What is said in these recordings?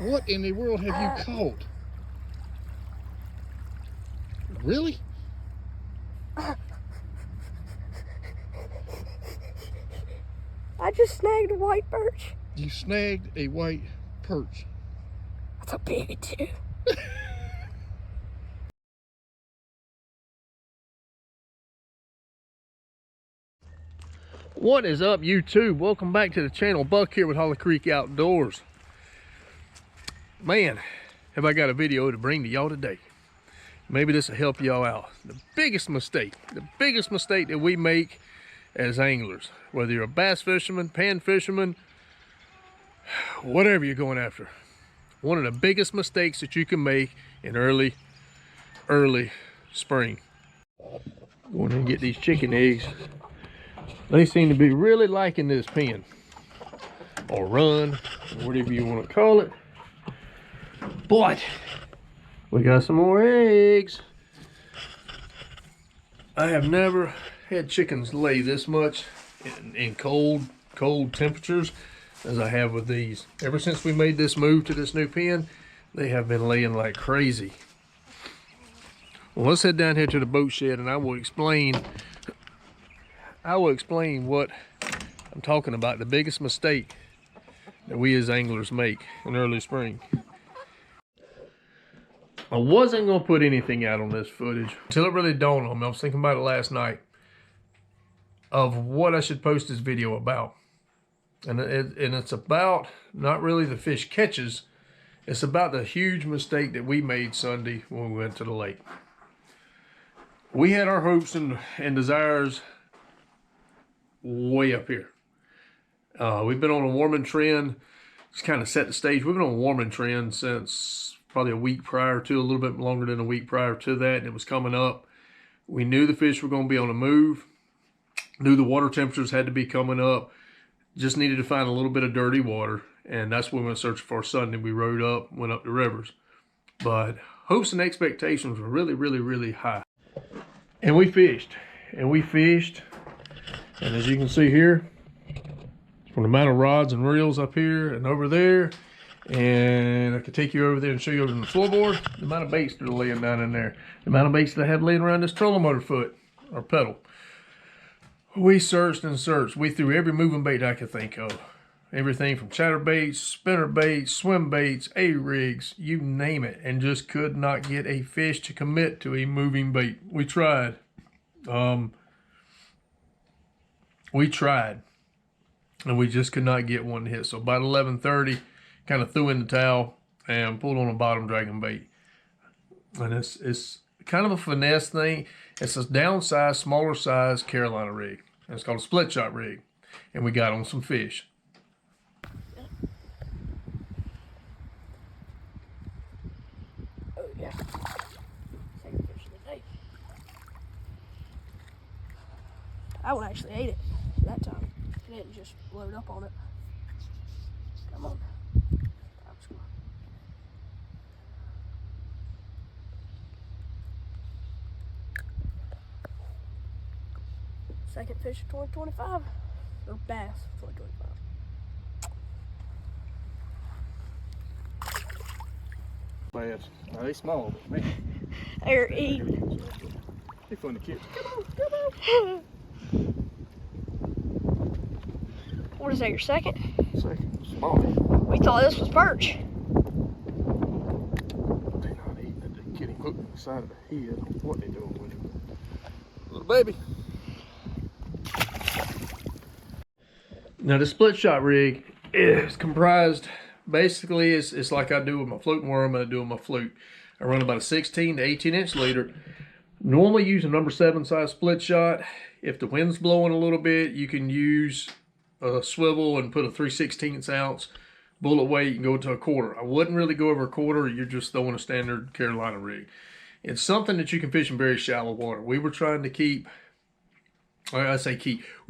What in the world have you caught? Really? I just snagged a white perch. You snagged a white perch. That's a big too. What is up, YouTube? Welcome back to the channel. Buck here with Hollow Creek Outdoors. Man, have I got a video to bring to y'all today. Maybe this will help y'all out. The biggest mistake that we make as anglers, whether you're a bass fisherman, pan fisherman, whatever you're going after, one of the biggest mistakes that you can make in early spring. Go in and get these chicken eggs. They seem to be really liking this pen or run, or whatever you want to call it. But we got some more eggs. I have never had chickens lay this much in cold temperatures as I have with these. Ever since we made this move to this new pen, they have been laying like crazy. Well, let's head down here to the boat shed and I will explain what I'm talking about, the biggest mistake that we as anglers make in early spring. I wasn't going to put anything out on this footage until it really dawned on me. I was thinking about it last night of what I should post this video about. And it's about not really the fish catches, it's about the huge mistake that we made Sunday when we went to the lake. We had our hopes and desires way up here. We've been on a warming trend. It's kind of set the stage. We've been on a warming trend since probably a week prior to, a little bit longer than a week prior to that, and it was coming up. We knew the fish were going to be on the move. Knew the water temperatures had to be coming up. Just needed to find a little bit of dirty water, and that's what we went searching for Sunday. We rode up, went up the rivers. But hopes and expectations were really high. And we fished. And as you can see here, from the amount of rods and reels up here and over there, and I could take you over there and show you over on the floorboard, the amount of baits that are laying down in there, the amount of baits that I have laying around this trolling motor foot or pedal. We searched and searched. We threw every moving bait I could think of. Everything from chatter baits, spinner baits, swim baits, A-rigs, you name it, and just could not get a fish to commit to a moving bait. We tried. And we just could not get one to hit. So about 11:30, kind of threw in the towel and pulled on a bottom dragging bait. And it's kind of a finesse thing. It's a downsized, smaller size Carolina rig. And it's called a split shot rig. And we got on some fish. Oh yeah. Second fish of the day. That one actually ate it that time. It didn't just load up on it. Come on. Second fish of 2025. Or bass 2025. Bass. Now they small, but man. They're eating. They're fun to catch. Come on. What is that, your second? Second. Small. We thought this was perch. They're not eating it. They're getting hooked in the side of the head. What they doing with him? Little baby. Now the split shot rig is comprised, basically it's like I do with my floating worm and I do with my flute. I run about a 16 to 18 inch leader. Normally use a number 7 size split shot. If the wind's blowing a little bit, you can use a swivel and put a 3/16 ounce bullet weight and go to a quarter. I wouldn't really go over a quarter. You're just throwing a standard Carolina rig. It's something that you can fish in very shallow water. We were trying to keep, we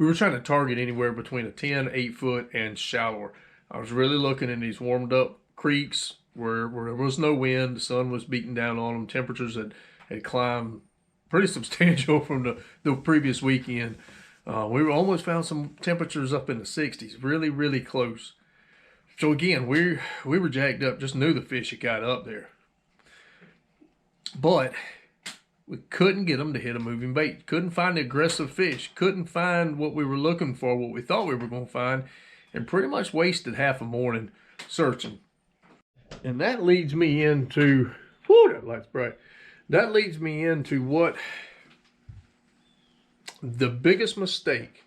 were trying to target anywhere between a 10, 8 foot and shallower. I was really looking in these warmed up creeks where there was no wind. The sun was beating down on them. Temperatures had climbed pretty substantial from the previous weekend. We almost found some temperatures up in the 60s, really close. So again, we were jacked up, just knew the fish had got up there. But we couldn't get them to hit a moving bait. Couldn't find the aggressive fish. Couldn't find what we were looking for, what we thought we were going to find. And pretty much wasted half a morning searching. And that leads me into, whoo, that light's bright. That leads me into what the biggest mistake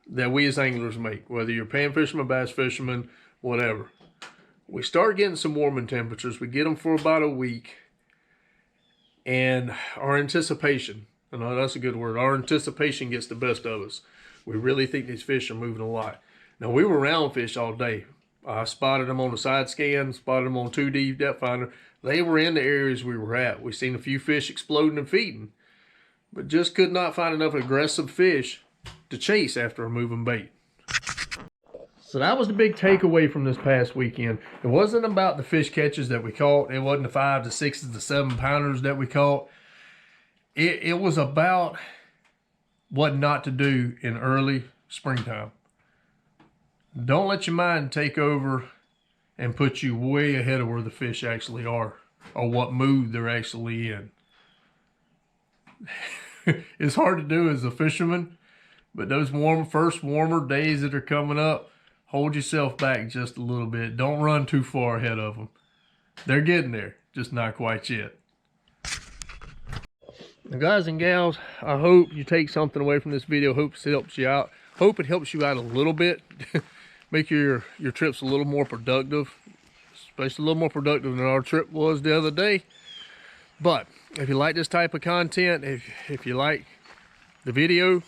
that we as anglers make, whether you're pan fisherman, bass fisherman, whatever. We start getting some warming temperatures. We get them for about a week. And our anticipation, I know that's a good word, our anticipation gets the best of us. We really think these fish are moving a lot. Now, we were round fish all day. I spotted them on the side scan, spotted them on 2D depth finder. They were in the areas we were at. We seen a few fish exploding and feeding, but just could not find enough aggressive fish to chase after a moving bait. So that was the big takeaway from this past weekend. It wasn't about the fish catches that we caught. It wasn't the 5 to 6 to 7 pounders that we caught. It was about what not to do in early springtime. Don't let your mind take over and put you way ahead of where the fish actually are or what mood they're actually in. It's hard to do as a fisherman, but those first warmer days that are coming up, hold yourself back just a little bit. Don't run too far ahead of them. They're getting there, just not quite yet. Now, guys and gals, I hope you take something away from this video. Hope it helps you out. Hope it helps you out a little bit. Make your trips a little more productive, especially a little more productive than our trip was the other day. But if you like this type of content, if you like the video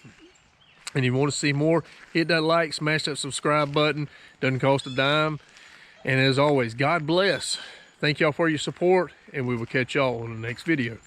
and you want to see more, hit that like, smash that subscribe button. Doesn't cost a dime. And as always, God bless. Thank y'all for your support, and we will catch y'all on the next video.